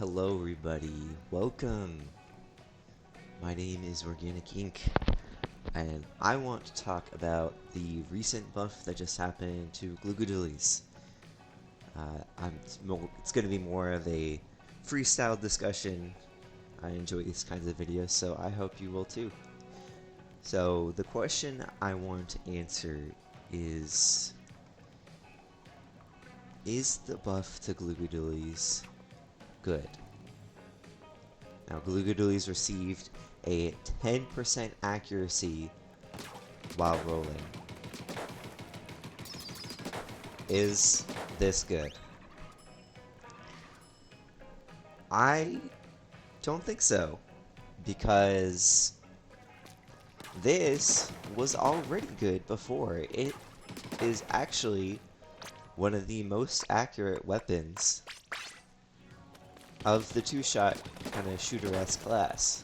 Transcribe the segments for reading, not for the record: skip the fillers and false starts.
Hello everybody, welcome! My name is Organic Ink, and I want to talk about the recent buff that just happened to Glooga Dualies. It's going to be more of a freestyle discussion. I enjoy these kinds of videos, so I hope you will too. So the question I want to answer is the buff to Glooga Dualies good? Now, Glooga Dualies received a 10% accuracy while rolling. Is this good? I don't think so, because this was already good before. It is actually one of the most accurate weapons of the two-shot kind of shooter-esque class.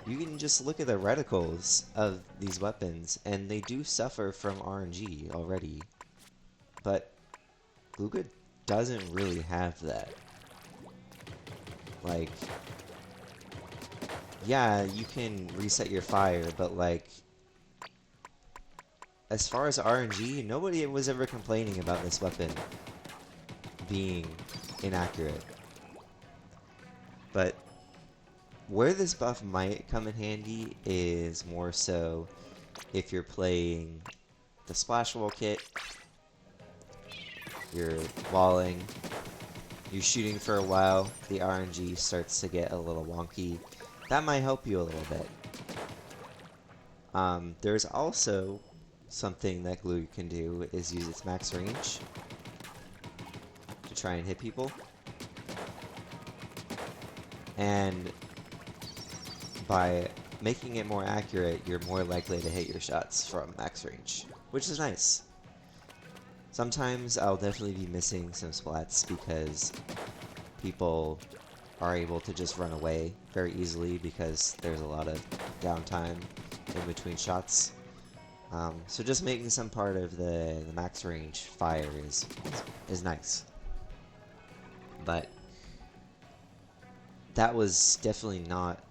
You can just look at the reticles of these weapons, and they do suffer from RNG already. But Glooga doesn't really have that. Like, yeah, you can reset your fire, but like, as far as RNG, nobody was ever complaining about this weapon being inaccurate. But where this buff might come in handy is more so if you're playing the Splash Wall kit, you're walling, you're shooting for a while, the RNG starts to get a little wonky. That might help you a little bit. There's also something that Glooga can do is use its max range to try and hit people. And by making it more accurate, you're more likely to hit your shots from max range, which is nice. Sometimes I'll definitely be missing some splats because people are able to just run away very easily because there's a lot of downtime in between shots. So just making some part of the max range fire is nice. But that was definitely not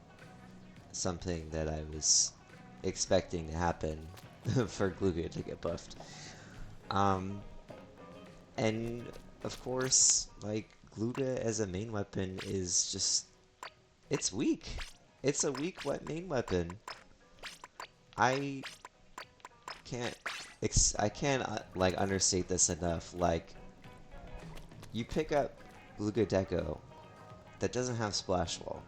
something that I was expecting to happen for Glooga to get buffed. And of course, like, Glooga as a main weapon is just, it's weak. It's a weak main weapon. I can't like understate this enough. Like, you pick up Glooga Deco that doesn't have Splash Wall,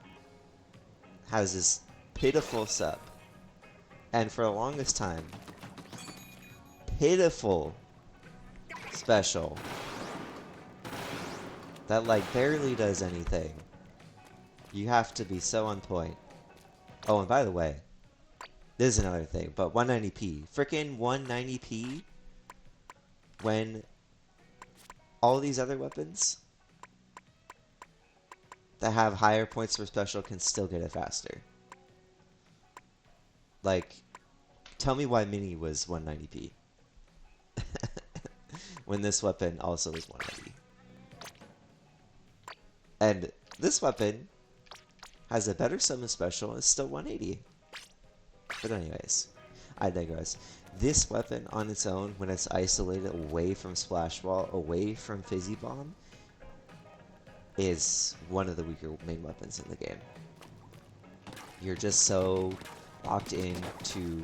has this pitiful sup, and for the longest time, pitiful special that like barely does anything. You have to be so on point. Oh, and by the way, this is another thing, but 190p. Frickin' 190p when all these other weapons that have higher points for special can still get it faster. Like, tell me why Mini was 190p. when this weapon also is 190. And this weapon has a better summon special and is still 180. But anyways, I digress. This weapon on its own, when it's isolated away from Splash Wall, away from Fizzy Bomb, is one of the weaker main weapons in the game. You're just so locked into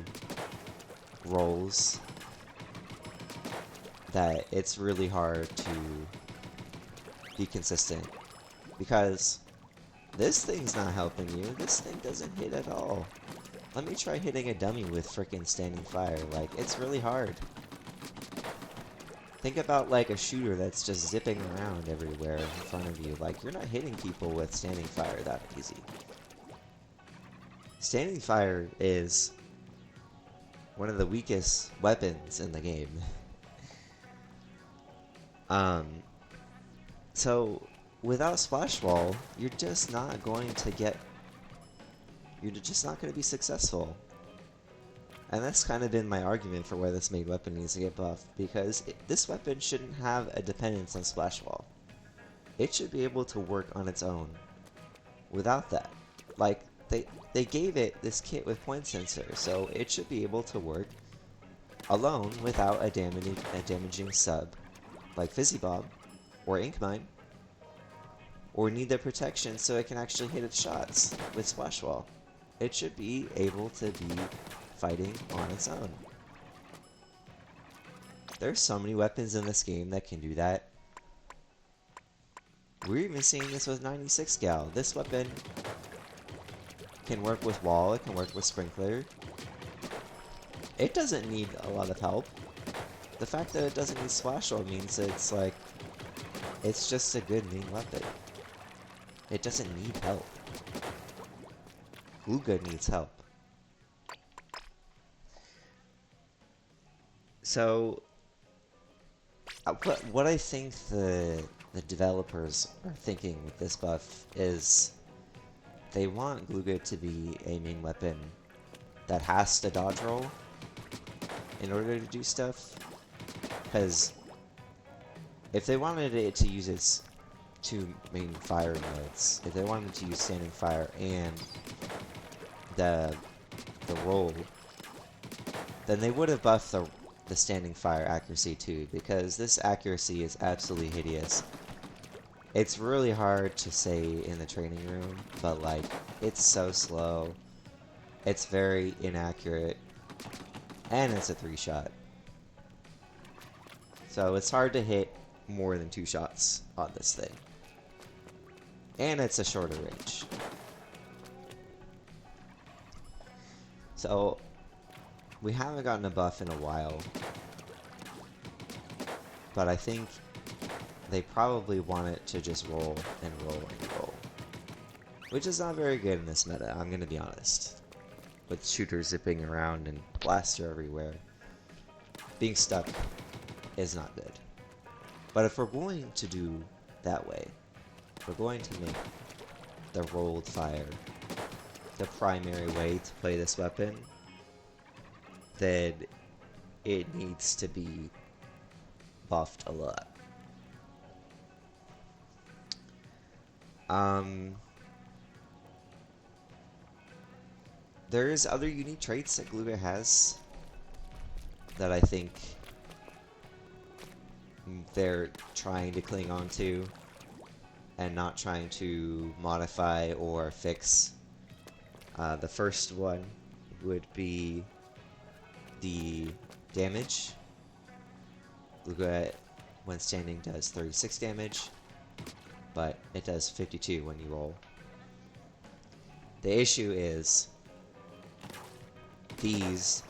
rolls that it's really hard to be consistent, because this thing's not helping you. This thing doesn't hit at all. Let me try hitting a dummy with frickin' standing fire. Like, it's really hard. Think about like a shooter that's just zipping around everywhere in front of you. Like, you're not hitting people with standing fire that easy. Standing fire is one of the weakest weapons in the game. So without Splash Wall, you're just not going to be successful. And that's kind of been my argument for why this main weapon needs to get buffed, because this weapon shouldn't have a dependence on Splash Wall. it should be able to work on its own without that. Like, they gave it this kit with point sensor, so it should be able to work alone without a damaging sub like Fizzy Bomb or Ink Mine, or need the protection so it can actually hit its shots with Splash Wall. It should be able to be fighting on its own. There's so many weapons in this game that can do that. We're even seeing this with 96 Gal. This weapon can work with Wall, it can work with Sprinkler. It doesn't need a lot of help. The fact that it doesn't need Splash Wall means that it's like, it's just a good main weapon. It doesn't need help. Glooga needs help. So, what I think the developers are thinking with this buff is they want Glooga to be a main weapon that has to dodge roll in order to do stuff. Because if they wanted it to use its two main fire modes, if they wanted to use standing fire and the roll, then they would have buffed the standing fire accuracy too, because this accuracy is absolutely hideous. It's really hard to say in the training room, but like, it's so slow, it's very inaccurate, and it's a 3-shot. So it's hard to hit more than 2 shots on this thing. And it's a shorter range. So, we haven't gotten a buff in a while. But I think they probably want it to just roll and roll and roll. Which is not very good in this meta, I'm gonna be honest. With shooters zipping around and blaster everywhere. Being stuck is not good. But if we're going to do that way, if we're going to make the rolled fire the primary way to play this weapon, then it needs to be buffed a lot. There's other unique traits that Glooga has that I think they're trying to cling on to and not trying to modify or fix. The first one would be the damage. Glooga, when standing, does 36 damage, but it does 52 when you roll. The issue is these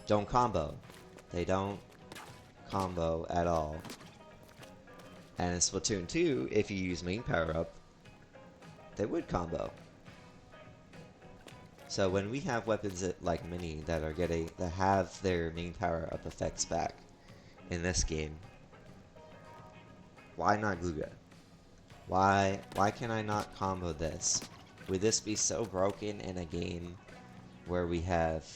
don't combo. They don't combo at all. And in Splatoon 2, if you use main power up, they would combo. So when we have weapons like Mini that have their main power up effects back in this game, why not Glooga? Why can I not combo this? Would this be so broken in a game where we have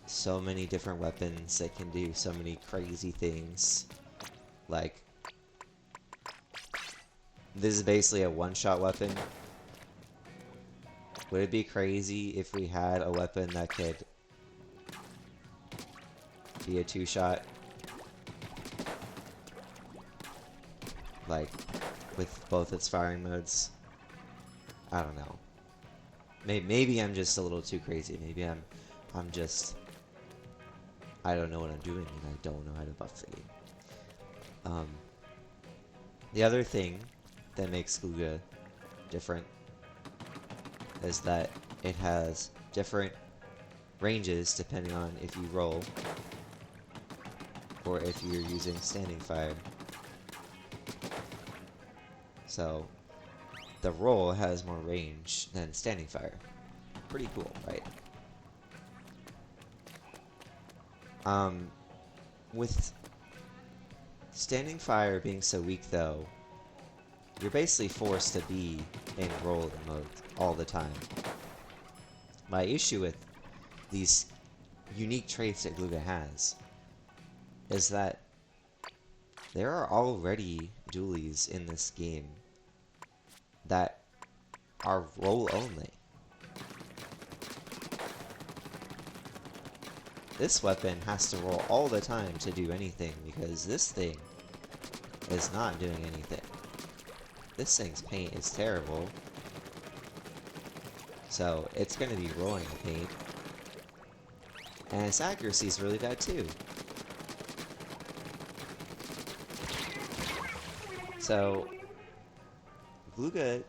so many different weapons that can do so many crazy things? Like, this is basically a one-shot weapon. Would it be crazy if we had a weapon that could be a 2-shot? Like, with both its firing modes? I don't know. Maybe I'm just a little too crazy. Maybe I'm just, I don't know what I'm doing and I don't know how to buff the game. The other thing that makes Glooga different is that it has different ranges depending on if you roll or if you're using standing fire. So the roll has more range than standing fire. Pretty cool, right? With standing fire being so weak though, you're basically forced to be in roll mode all the time. My issue with these unique traits that Glooga has is that there are already dualies in this game that are roll only. This weapon has to roll all the time to do anything because this thing is not doing anything. This thing's paint is terrible, so it's going to be rolling the paint. And its accuracy is really bad too. So, Glooga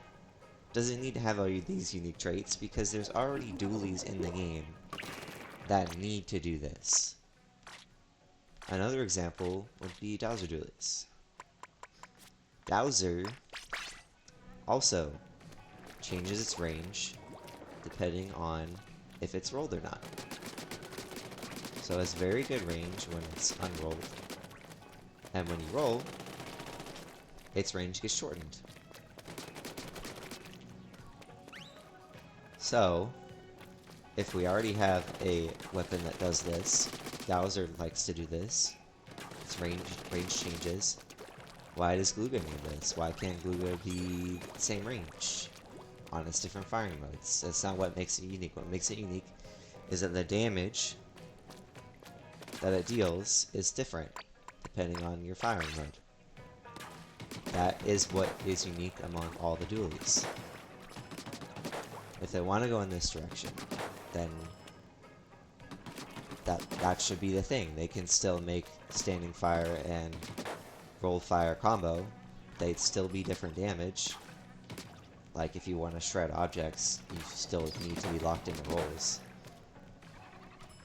doesn't need to have all these unique traits because there's already dualies in the game that need to do this. Another example would be Dowser Dualies. Dowser also changes its range depending on if it's rolled or not. So it has very good range when it's unrolled. And when you roll, its range gets shortened. So, if we already have a weapon that does this, Dowser likes to do this, its range changes. Why does Glooga need this? Why can't Glooga be the same range on its different firing modes? That's not what makes it unique. What makes it unique is that the damage that it deals is different depending on your firing mode. That is what is unique among all the dualies. If they want to go in this direction, then that should be the thing. They can still make standing fire and roll fire combo. They'd still be different damage. Like if you want to shred objects, you still need to be locked into rolls.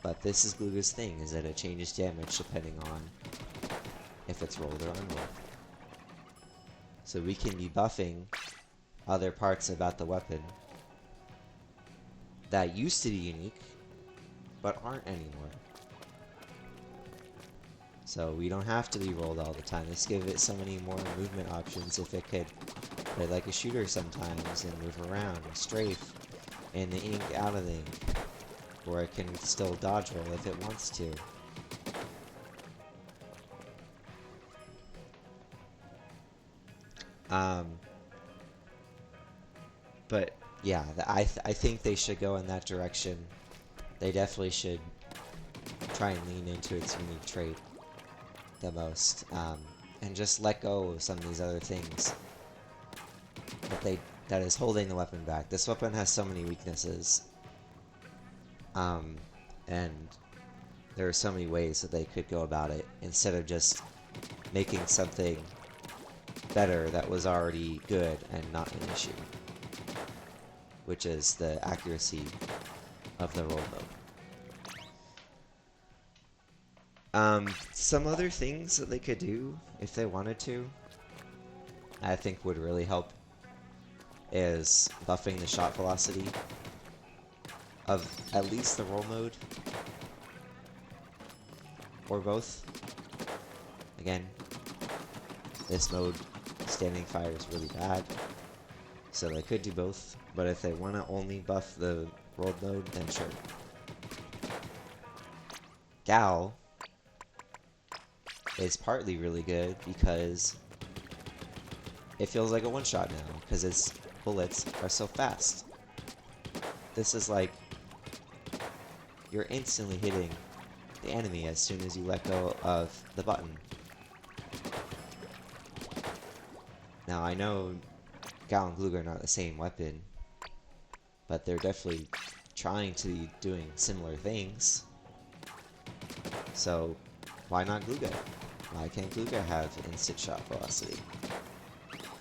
But this is Glooga's thing, is that it changes damage depending on if it's rolled or unrolled. So we can be buffing other parts about the weapon that used to be unique, but aren't anymore. So we don't have to be rolled all the time. Let's give it so many more movement options. If it could play like a shooter sometimes and move around and strafe in the ink, out of the ink. Or it can still dodge roll if it wants to. But yeah, I think they should go in that direction. They definitely should try and lean into its unique trait the most, and just let go of some of these other things that is holding the weapon back. This weapon has so many weaknesses, and there are so many ways that they could go about it instead of just making something better that was already good and not an issue, which is the accuracy of the roll mode. Some other things that they could do, if they wanted to, I think would really help, is buffing the shot velocity of at least the roll mode, or both. Again, this mode, standing fire, is really bad, so they could do both, but if they want to only buff the rolled mode, then sure. Gal is partly really good because it feels like a one-shot now, because its bullets are so fast. This is like, you're instantly hitting the enemy as soon as you let go of the button. Now I know Gal and Glooga are not the same weapon, but they're definitely trying to be doing similar things. So why not Glooga? Why can't Glooga have instant shot velocity?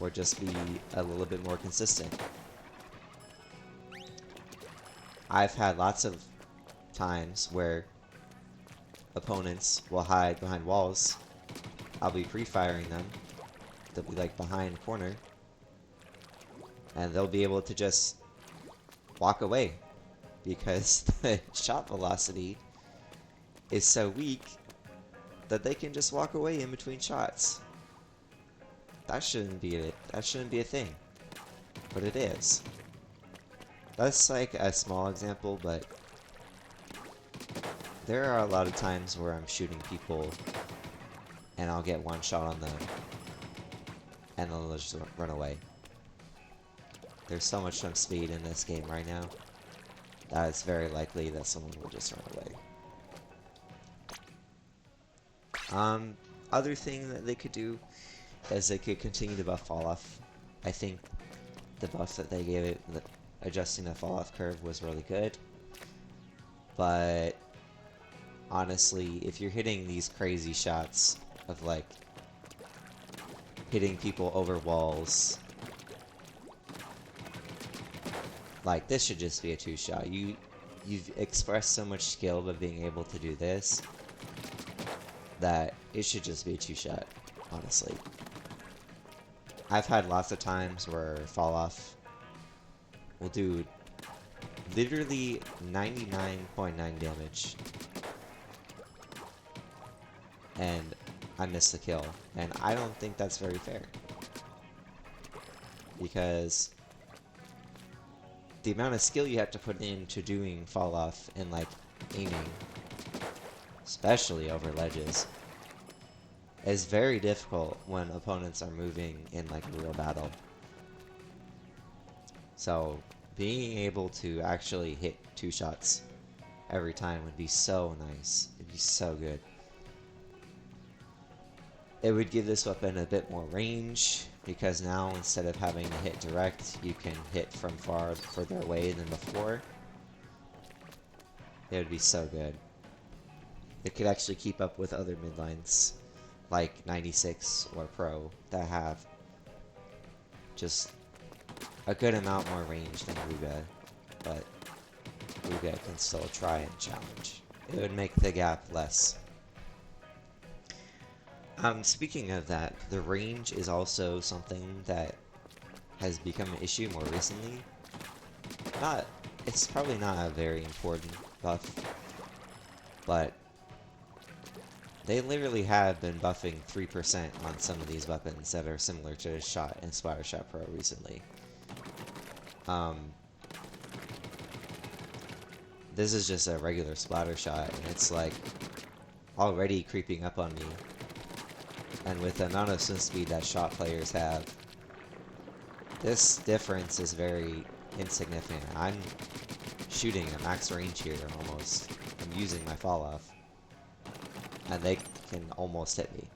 Or just be a little bit more consistent? I've had lots of times where opponents will hide behind walls. I'll be pre-firing them. They'll be like behind a corner. And they'll be able to just walk away because the shot velocity is so weak that they can just walk away in between shots. That shouldn't be it. That shouldn't be a thing, but it is. That's like a small example, but there are a lot of times where I'm shooting people and I'll get one shot on them, and then they'll just run away. There's so much jump speed in this game right now that it's very likely that someone will just run away. Other thing that they could do is they could continue to buff fall off. I think the buff that they gave it, adjusting the fall off curve, was really good. But honestly, if you're hitting these crazy shots of like hitting people over walls, like this should just be a 2-shot. You've expressed so much skill by being able to do this that it should just be a 2-shot, honestly. I've had lots of times where fall off will do literally 99.9 damage, and I miss the kill, and I don't think that's very fair, because the amount of skill you have to put into doing fall off and like aiming, especially over ledges, is very difficult when opponents are moving in like a real battle. So being able to actually hit 2 shots every time would be so nice. It'd be so good. It would give this weapon a bit more range, because now instead of having to hit direct, you can hit from further away than before. It would be so good. It could actually keep up with other midlines like 96 or Pro that have just a good amount more range than Glooga, but Glooga can still try and challenge. It would make the gap less. Speaking of that, the range is also something that has become an issue more recently. It's probably not a very important buff, but they literally have been buffing 3% on some of these weapons that are similar to Shot and Splattershot Pro recently. This is just a regular Splattershot, and it's like already creeping up on me. And with the amount of swim speed that Shot players have, this difference is very insignificant. I'm shooting at max range here almost. I'm using my fall off, and they can almost hit me.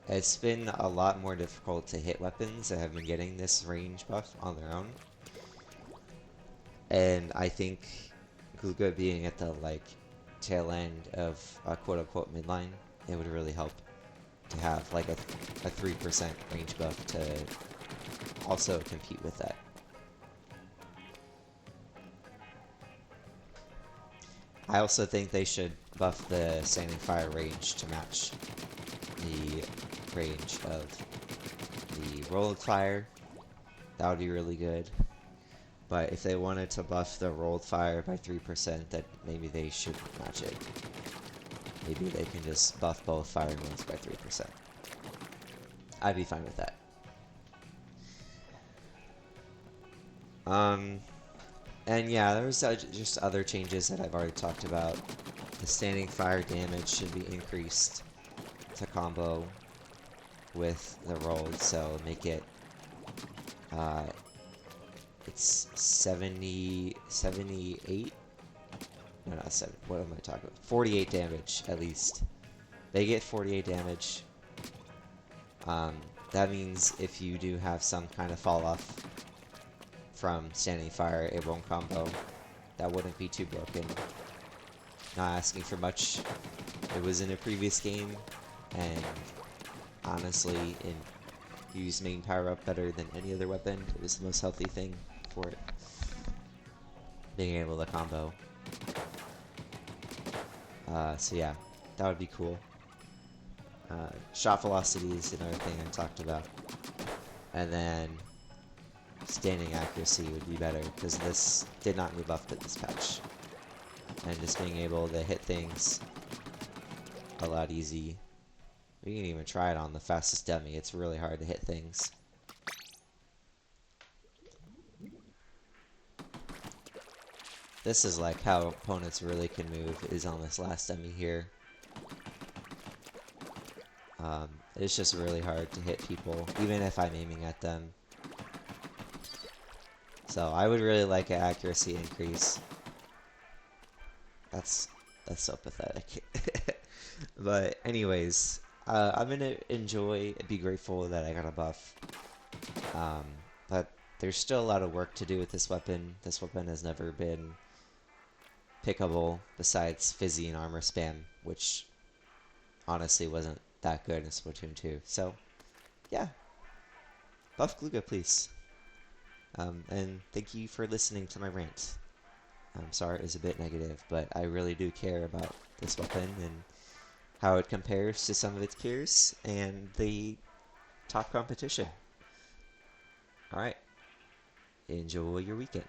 It's been a lot more difficult to hit weapons that have been getting this range buff on their own. And I think Glooga being at the like tail end of a quote-unquote midline, it would really help to have like a 3% range buff to also compete with that. I also think they should buff the standing fire range to match the range of the rolled fire. That would be really good. But if they wanted to buff the rolled fire by 3%, then maybe they should match it. Maybe they can just buff both fire modes by 3%. I'd be fine with that. And yeah, there's just other changes that I've already talked about. The standing fire damage should be increased to combo with the rolled, so make it it's 78? No, not 7. What am I talking about? 48 damage, at least. They get 48 damage. That means if you do have some kind of fall off from standing fire, it won't combo. That wouldn't be too broken. Not asking for much. It was in a previous game, and honestly, it used main power up better than any other weapon. It was the most healthy thing for it. Being able to combo. So yeah, that would be cool. Shot velocity is another thing I talked about. And then standing accuracy would be better, because this did not get buffed at this patch. And just being able to hit things a lot easy. We can even try it on the fastest dummy. It's really hard to hit things. This is like how opponents really can move, is on this last dummy here. It's just really hard to hit people, even if I'm aiming at them. So I would really like an accuracy increase. That's that's so pathetic. But anyways, I'm gonna enjoy, be grateful that I got a buff. Um, but there's still a lot of work to do with this weapon. This weapon has never been pickable besides Fizzy and armor spam, which honestly wasn't that good in Splatoon 2. So yeah, buff Glooga, please. And thank you for listening to my rant. I'm sorry it was a bit negative, but I really do care about this weapon and how it compares to some of its peers and the top competition. Alright, enjoy your weekend.